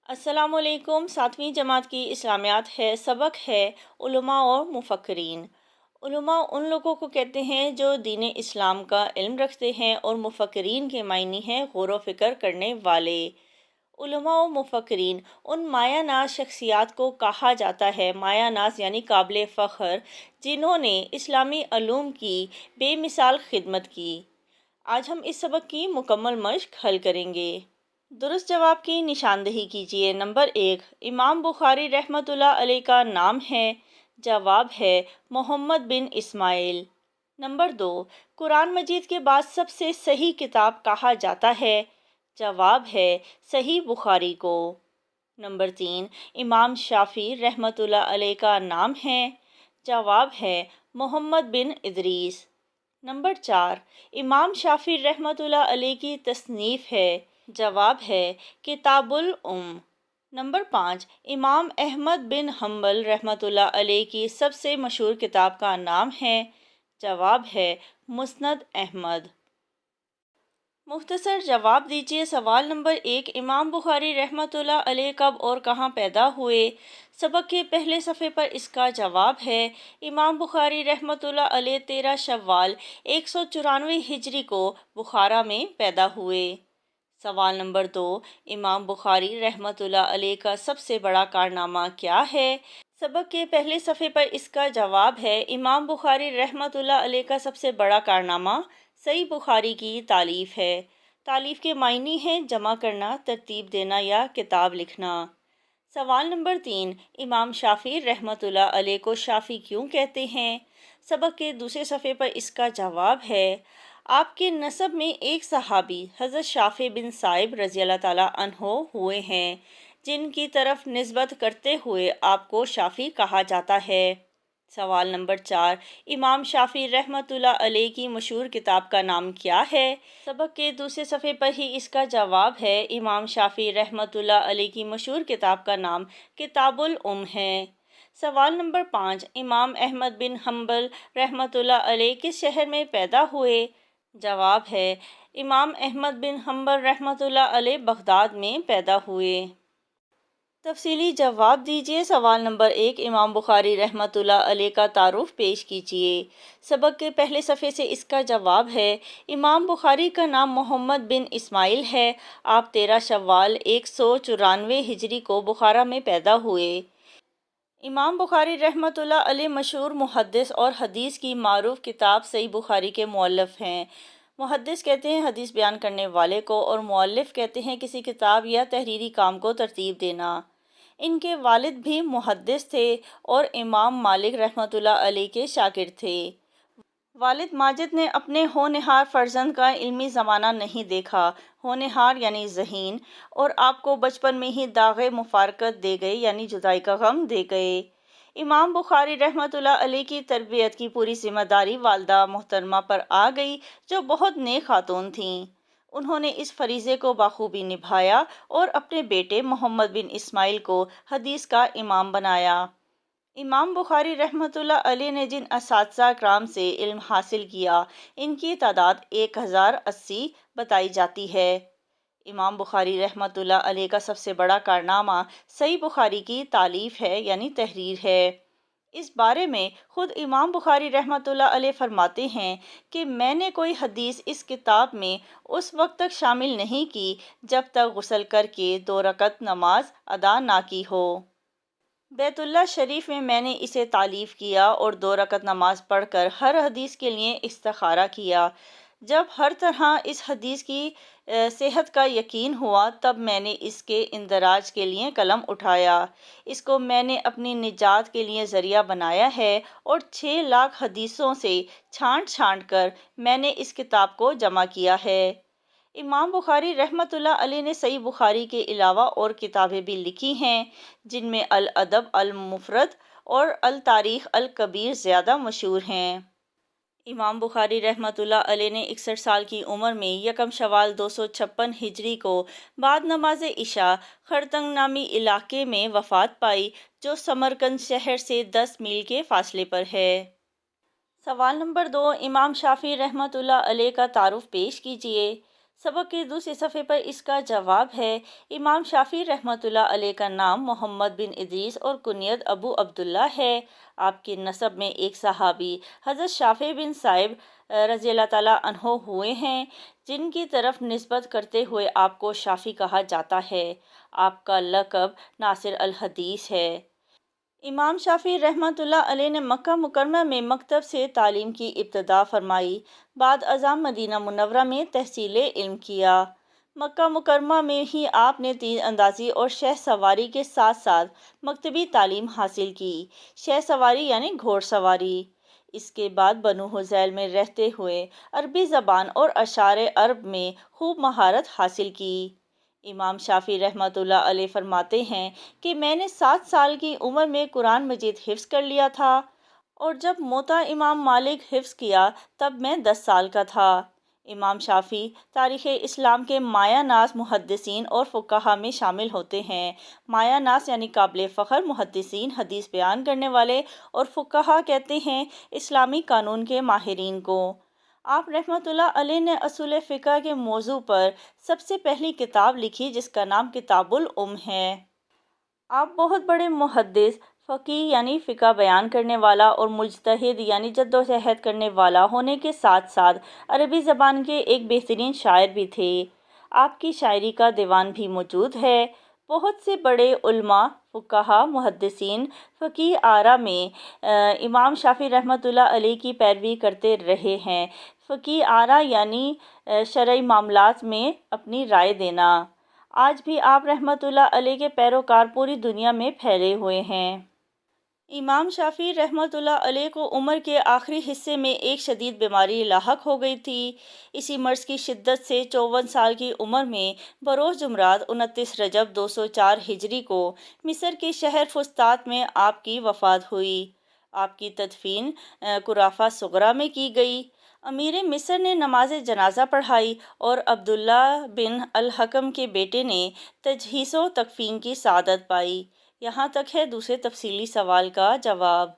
السلام علیکم۔ 7ویں جماعت کی اسلامیات ہے، سبق ہے علماء اور مفکرین۔ علماء ان لوگوں کو کہتے ہیں جو دین اسلام کا علم رکھتے ہیں، اور مفکرین کے معنی ہیں غور و فکر کرنے والے۔ علماء و مفکرین ان مایہ ناز شخصیات کو کہا جاتا ہے، مایہ ناز یعنی قابل فخر، جنہوں نے اسلامی علوم کی بے مثال خدمت کی۔ آج ہم اس سبق کی مکمل مشق حل کریں گے۔ درست جواب کی نشاندہی کیجیے۔ نمبر 1، امام بخاری رحمۃ اللہ علیہ کا نام ہے۔ جواب ہے محمد بن اسماعیل۔ نمبر 2، قرآن مجید کے بعد سب سے صحیح کتاب کہا جاتا ہے۔ جواب ہے صحیح بخاری کو۔ نمبر 3، امام شافعی رحمۃ اللہ علیہ کا نام ہے۔ جواب ہے محمد بن ادریس۔ نمبر 4، امام شافعی رحمۃ اللہ علیہ کی تصنیف ہے۔ جواب ہے کتاب الام۔ نمبر 5، امام احمد بن حنبل رحمۃ اللہ علیہ کی سب سے مشہور کتاب کا نام ہے۔ جواب ہے مسند احمد۔ مختصر جواب دیجیے۔ سوال نمبر 1، امام بخاری رحمۃ اللہ علیہ کب اور کہاں پیدا ہوئے؟ سبق کے پہلے صفحے پر اس کا جواب ہے۔ امام بخاری رحمۃ اللہ علیہ 13 شوال 194 ہجری کو بخارا میں پیدا ہوئے۔ سوال نمبر 2، امام بخاری رحمۃ اللہ علیہ کا سب سے بڑا کارنامہ کیا ہے؟ سبق کے پہلے صفحے پر اس کا جواب ہے۔ امام بخاری رحمۃ اللہ علیہ کا سب سے بڑا کارنامہ صحیح بخاری کی تالیف ہے۔ تالیف کے معنی ہیں جمع کرنا، ترتیب دینا یا کتاب لکھنا۔ سوال نمبر 3، امام شافعی رحمۃ اللہ علیہ کو شافعی کیوں کہتے ہیں؟ سبق کے دوسرے صفحے پر اس کا جواب ہے۔ آپ کے نسب میں ایک صحابی حضرت شافع بن سائب رضی اللہ تعالیٰ عنہ ہوئے ہیں، جن کی طرف نسبت کرتے ہوئے آپ کو شافعی کہا جاتا ہے۔ سوال نمبر 4، امام شافعی رحمۃ اللہ علیہ کی مشہور کتاب کا نام کیا ہے؟ سبق کے دوسرے صفحے پر ہی اس کا جواب ہے۔ امام شافعی رحمۃ اللہ علیہ کی مشہور کتاب کا نام کتاب الام ہے۔ سوال نمبر 5، امام احمد بن حنبل رحمۃ اللہ علیہ کس شہر میں پیدا ہوئے؟ جواب ہے امام احمد بن حنبل رحمۃ اللہ علیہ بغداد میں پیدا ہوئے۔ تفصیلی جواب دیجیے۔ سوال نمبر 1، امام بخاری رحمۃ اللہ علیہ کا تعارف پیش کیجیے۔ سبق کے پہلے صفحے سے اس کا جواب ہے۔ امام بخاری کا نام محمد بن اسماعیل ہے۔ آپ 13 شوال 194 ہجری کو بخارا میں پیدا ہوئے۔ امام بخاری رحمۃ اللہ علیہ مشہور محدث اور حدیث کی معروف کتاب صحیح بخاری کے مؤلف ہیں۔ محدث کہتے ہیں حدیث بیان کرنے والے کو، اور مؤلف کہتے ہیں کسی کتاب یا تحریری کام کو ترتیب دینا۔ ان کے والد بھی محدث تھے اور امام مالک رحمۃ اللہ علیہ کے شاگرد تھے۔ والد ماجد نے اپنے ہونہار فرزند کا علمی زمانہ نہیں دیکھا۔ ہونہار یعنی ذہین، اور آپ کو بچپن میں ہی داغ مفارقت دے گئے یعنی جدائی کا غم دے گئے۔ امام بخاری رحمۃ اللہ علیہ کی تربیت کی پوری ذمہ داری والدہ محترمہ پر آ گئی، جو بہت نیک خاتون تھیں۔ انہوں نے اس فریضے کو بخوبی نبھایا اور اپنے بیٹے محمد بن اسماعیل کو حدیث کا امام بنایا۔ امام بخاری رحمۃ اللہ علیہ نے جن اساتذہ کرام سے علم حاصل کیا، ان کی تعداد 1080 بتائی جاتی ہے۔ امام بخاری رحمۃ اللہ علیہ کا سب سے بڑا کارنامہ صحیح بخاری کی تالیف ہے یعنی تحریر ہے۔ اس بارے میں خود امام بخاری رحمۃ اللہ علیہ فرماتے ہیں کہ میں نے کوئی حدیث اس کتاب میں اس وقت تک شامل نہیں کی جب تک غسل کر کے 2 رکعت نماز ادا نہ کی ہو۔ بیت اللہ شریف میں میں نے اسے تالیف کیا اور 2 رکعت نماز پڑھ کر ہر حدیث کے لیے استخارہ کیا۔ جب ہر طرح اس حدیث کی صحت کا یقین ہوا، تب میں نے اس کے اندراج کے لیے قلم اٹھایا۔ اس کو میں نے اپنی نجات کے لیے ذریعہ بنایا ہے، اور 6 لاکھ حدیثوں سے چھانٹ چھانٹ کر میں نے اس کتاب کو جمع کیا ہے۔ امام بخاری رحمۃ اللہ علیہ نے صحیح بخاری کے علاوہ اور کتابیں بھی لکھی ہیں، جن میں الادب المفرد اور التاریخ الکبیر زیادہ مشہور ہیں۔ امام بخاری رحمۃ اللہ علیہ نے 61 سال کی عمر میں یکم شوال 256 ہجری کو بعد نماز عشاء خرطنگ نامی علاقے میں وفات پائی، جو سمرقند شہر سے 10 میل کے فاصلے پر ہے۔ سوال نمبر 2، امام شافعی رحمۃ اللہ علیہ کا تعارف پیش کیجیے۔ سبق کے دوسرے صفحے پر اس کا جواب ہے، امام شافعی رحمۃ اللہ علیہ کا نام محمد بن ادریس اور کنیت ابو عبداللہ ہے۔ آپ کے نسب میں ایک صحابی حضرت شافعی بن صائب رضی اللہ تعالیٰ عنہ ہوئے ہیں، جن کی طرف نسبت کرتے ہوئے آپ کو شافعی کہا جاتا ہے۔ آپ کا لقب ناصر الحدیث ہے۔ امام شافعی رحمۃ اللہ علیہ نے مکہ مکرمہ میں مکتب سے تعلیم کی ابتدا فرمائی، بعد ازاں مدینہ منورہ میں تحصیل علم کیا۔ مکہ مکرمہ میں ہی آپ نے تیر اندازی اور شہ سواری کے ساتھ ساتھ مکتبی تعلیم حاصل کی۔ شہ سواری یعنی گھوڑ سواری۔ اس کے بعد بنو حذیل میں رہتے ہوئے عربی زبان اور اشعار عرب میں خوب مہارت حاصل کی۔ امام شافعی رحمۃ اللہ علیہ فرماتے ہیں کہ میں نے 7 سال کی عمر میں قرآن مجید حفظ کر لیا تھا، اور جب موطا امام مالک حفظ کیا تب میں 10 سال کا تھا۔ امام شافعی تاریخ اسلام کے مایہ ناز محدثین اور فقہا میں شامل ہوتے ہیں۔ مایہ ناز یعنی قابل فخر محدثین، حدیث بیان کرنے والے، اور فقہا کہتے ہیں اسلامی قانون کے ماہرین کو۔ آپ رحمۃ اللہ علیہ نے اصول فقہ کے موضوع پر سب سے پہلی کتاب لکھی جس کا نام کتاب الام ہے۔ آپ بہت بڑے محدث، فقیہ یعنی فقہ بیان کرنے والا، اور مجتہد یعنی جدوجہد کرنے والا ہونے کے ساتھ ساتھ عربی زبان کے ایک بہترین شاعر بھی تھے۔ آپ کی شاعری کا دیوان بھی موجود ہے۔ بہت سے بڑے علماء، فقہا، محدثین، فقیہ آرا میں امام شافعی رحمۃ اللہ علیہ کی پیروی کرتے رہے ہیں۔ فقیہ آرا یعنی شرعی معاملات میں اپنی رائے دینا۔ آج بھی آپ رحمۃ اللہ علیہ کے پیروکار پوری دنیا میں پھیلے ہوئے ہیں۔ امام شافعی رحمۃ اللہ علیہ کو عمر کے آخری حصے میں ایک شدید بیماری لاحق ہو گئی تھی۔ اسی مرض کی شدت سے 54 سال کی عمر میں بروز جمعرات 29 رجب 204 ہجری کو مصر کے شہر فسطاط میں آپ کی وفات ہوئی۔ آپ کی تدفین قرافہ صغریٰ میں کی گئی۔ امیر مصر نے نماز جنازہ پڑھائی اور عبداللہ بن الحکم کے بیٹے نے تجہیز و تکفین کی سعادت پائی۔ یہاں تک ہے دوسرے تفصیلی سوال کا جواب۔